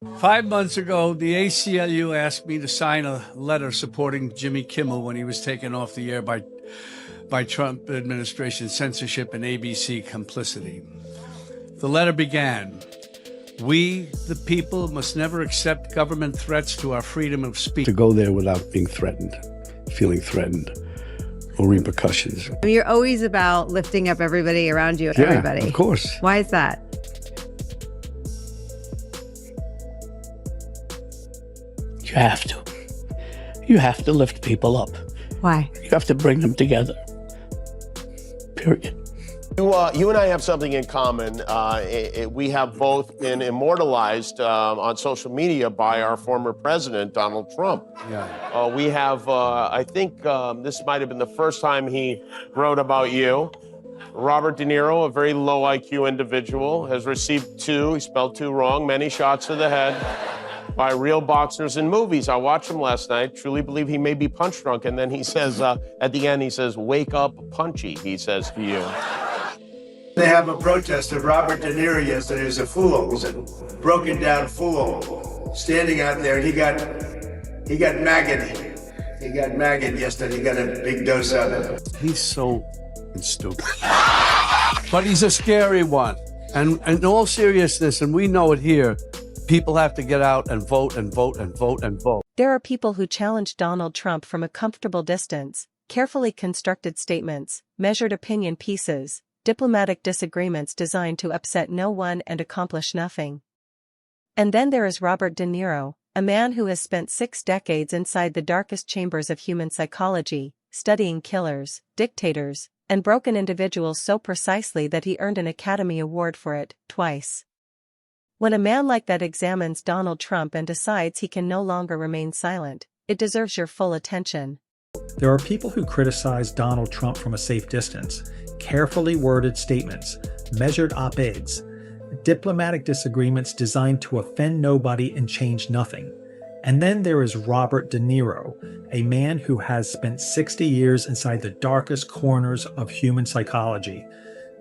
5 months ago, the ACLU asked me to sign a letter supporting Jimmy Kimmel when he was taken off the air by Trump administration censorship and ABC complicity. The letter began, "We, the people, must never accept government threats to our freedom of speech." To go there without being threatened, feeling threatened, or repercussions. You're always about lifting up everybody around you, everybody. Yeah, of course. Why is that? You have to. You have to lift people up. Why? You have to bring them together. Period. You and I have something in common. We have both been immortalized on social media by our former president, Donald Trump. Yeah. We have, I think this might have been the first time he wrote about you. Robert De Niro, a very low IQ individual, has received he spelled two wrong, many shots to the head by real boxers in movies. I watched him last night, truly believe he may be punch drunk. And then he says, at the end, he says, "Wake up, Punchy," he says to you. They have a protest of Robert De Niro yesterday as a fool. He's a broken down fool standing out there. He got maggot. He got maggot yesterday. He got a big dose of it. He's so stupid. But he's a scary one. And in all seriousness, and we know it here, people have to get out and vote and vote and vote and vote. There are people who challenge Donald Trump from a comfortable distance, carefully constructed statements, measured opinion pieces, diplomatic disagreements designed to upset no one and accomplish nothing. And then there is Robert De Niro, a man who has spent 6 decades inside the darkest chambers of human psychology, studying killers, dictators, and broken individuals so precisely that he earned an Academy Award for it, twice. When a man like that examines Donald Trump and decides he can no longer remain silent, it deserves your full attention. There are people who criticize Donald Trump from a safe distance. Carefully worded statements, measured op-eds, diplomatic disagreements designed to offend nobody and change nothing. And then there is Robert De Niro, a man who has spent 60 years inside the darkest corners of human psychology,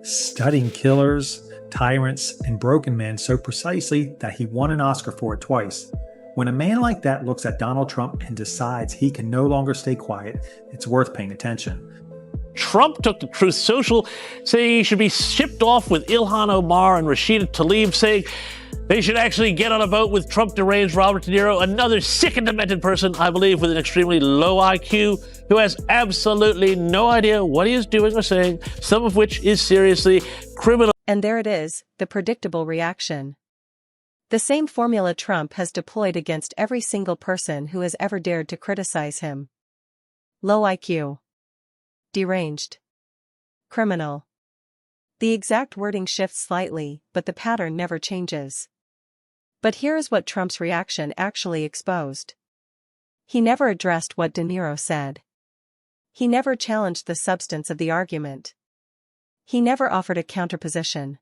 studying killers, tyrants, and broken men so precisely that he won an Oscar for it twice. When a man like that looks at Donald Trump and decides he can no longer stay quiet, it's worth paying attention. Trump took to Truth Social, saying he should be shipped off with Ilhan Omar and Rashida Tlaib, saying they should actually get on a boat with Trump deranged Robert De Niro, another sick and demented person, I believe, with an extremely low IQ, who has absolutely no idea what he is doing or saying, some of which is seriously criminal. And there it is, the predictable reaction. The same formula Trump has deployed against every single person who has ever dared to criticize him. Low IQ. Deranged. Criminal. The exact wording shifts slightly, but the pattern never changes. But here is what Trump's reaction actually exposed. He never addressed what De Niro said. He never challenged the substance of the argument. He never offered a counterposition.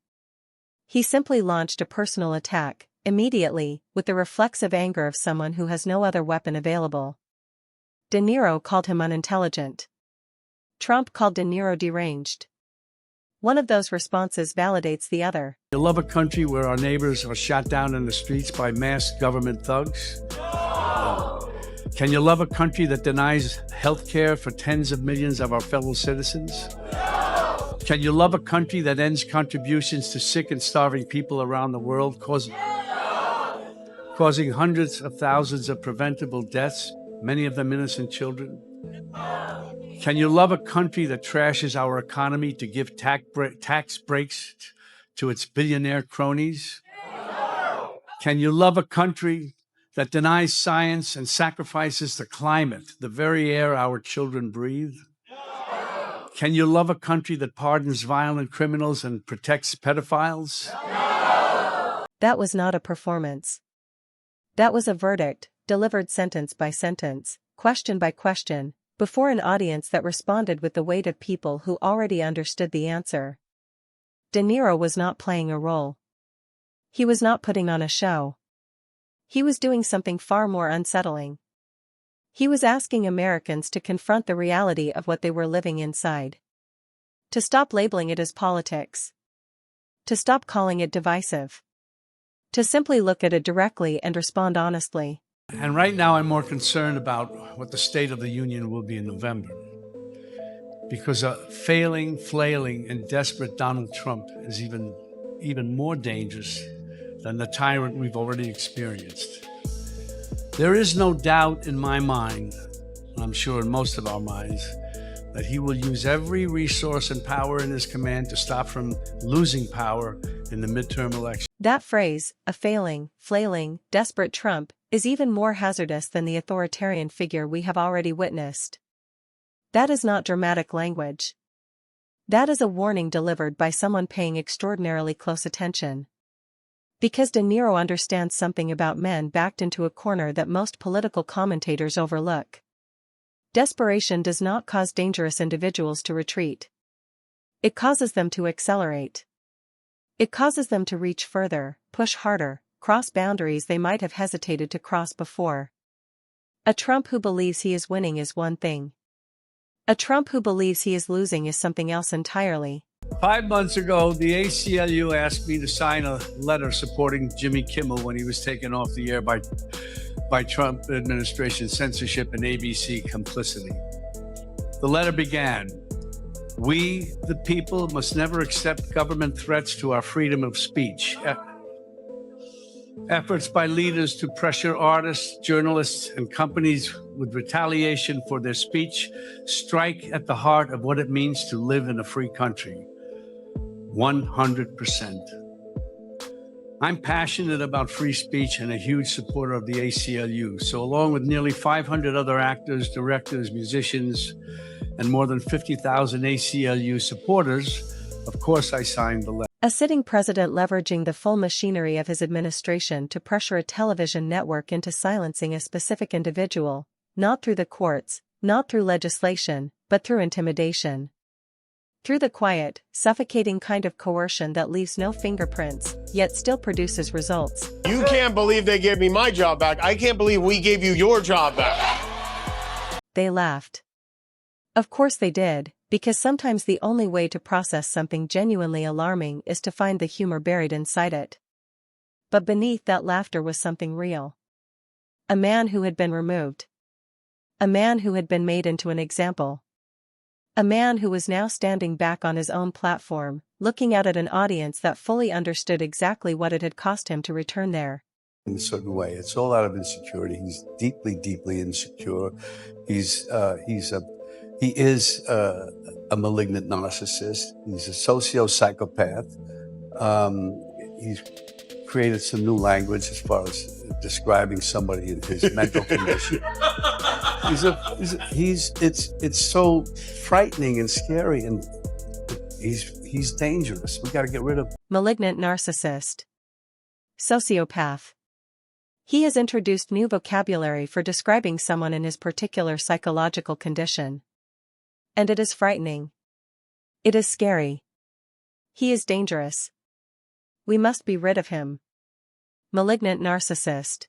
He simply launched a personal attack, immediately, with the reflexive anger of someone who has no other weapon available. De Niro called him unintelligent. Trump called De Niro deranged. One of those responses validates the other. You love a country where our neighbors are shot down in the streets by masked government thugs? No. Can you love a country that denies health care for tens of millions of our fellow citizens? No. Can you love a country that ends contributions to sick and starving people around the world, causing hundreds of thousands of preventable deaths, many of them innocent children? Can you love a country that trashes our economy to give tax breaks to its billionaire cronies? Can you love a country that denies science and sacrifices the climate, the very air our children breathe? Can you love a country that pardons violent criminals and protects pedophiles? That was not a performance. That was a verdict, delivered sentence by sentence, question by question, before an audience that responded with the weight of people who already understood the answer. De Niro was not playing a role. He was not putting on a show. He was doing something far more unsettling. He was asking Americans to confront the reality of what they were living inside. To stop labeling it as politics. To stop calling it divisive. To simply look at it directly and respond honestly. And right now, I'm more concerned about what the State of the Union will be in November. Because a failing, flailing, and desperate Donald Trump is even more dangerous than the tyrant we've already experienced. There is no doubt in my mind, and I'm sure in most of our minds, that he will use every resource and power in his command to stop from losing power in the midterm election. That phrase, a failing, flailing, desperate Trump, is even more hazardous than the authoritarian figure we have already witnessed. That is not dramatic language. That is a warning delivered by someone paying extraordinarily close attention. Because De Niro understands something about men backed into a corner that most political commentators overlook. Desperation does not cause dangerous individuals to retreat. It causes them to accelerate. It causes them to reach further, push harder, cross boundaries they might have hesitated to cross before. A Trump who believes he is winning is one thing. A Trump who believes he is losing is something else entirely. 5 months ago, the ACLU asked me to sign a letter supporting Jimmy Kimmel when he was taken off the air by Trump administration censorship and ABC complicity. The letter began, "We, the people, must never accept government threats to our freedom of speech. Efforts by leaders to pressure artists, journalists, and companies with retaliation for their speech strike at the heart of what it means to live in a free country. 100%. I'm passionate about free speech and a huge supporter of the ACLU. So along with nearly 500 other actors, directors, musicians, and more than 50,000 ACLU supporters, of course I signed the letter." A sitting president leveraging the full machinery of his administration to pressure a television network into silencing a specific individual, not through the courts, not through legislation, but through intimidation. Through the quiet, suffocating kind of coercion that leaves no fingerprints, yet still produces results. You can't believe they gave me my job back. I can't believe we gave you your job back. They laughed. Of course they did, because sometimes the only way to process something genuinely alarming is to find the humor buried inside it. But beneath that laughter was something real. A man who had been removed. A man who had been made into an example. A man who was now standing back on his own platform, looking out at an audience that fully understood exactly what it had cost him to return there. In a certain way, it's all out of insecurity. He's deeply, deeply insecure. He is a malignant narcissist. He's a socio-psychopath. He's created some new language as far as describing somebody in his mental condition. It's so frightening and scary, and he's dangerous. We got to get rid of him. Malignant narcissist. Sociopath. He has introduced new vocabulary for describing someone in his particular psychological condition. And it is frightening. It is scary. He is dangerous. We must be rid of him. Malignant narcissist.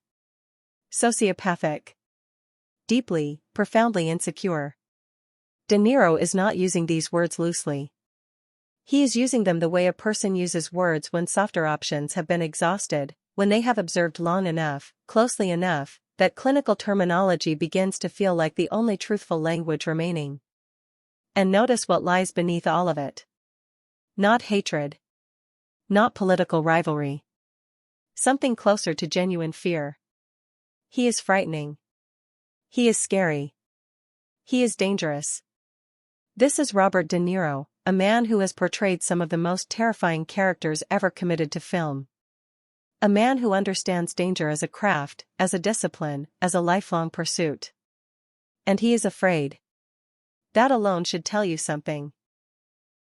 Sociopathic. Deeply, profoundly insecure. De Niro is not using these words loosely. He is using them the way a person uses words when softer options have been exhausted, when they have observed long enough, closely enough, that clinical terminology begins to feel like the only truthful language remaining. And notice what lies beneath all of it. Not hatred. Not political rivalry. Something closer to genuine fear. He is frightening. He is scary. He is dangerous. This is Robert De Niro, a man who has portrayed some of the most terrifying characters ever committed to film. A man who understands danger as a craft, as a discipline, as a lifelong pursuit. And he is afraid. That alone should tell you something.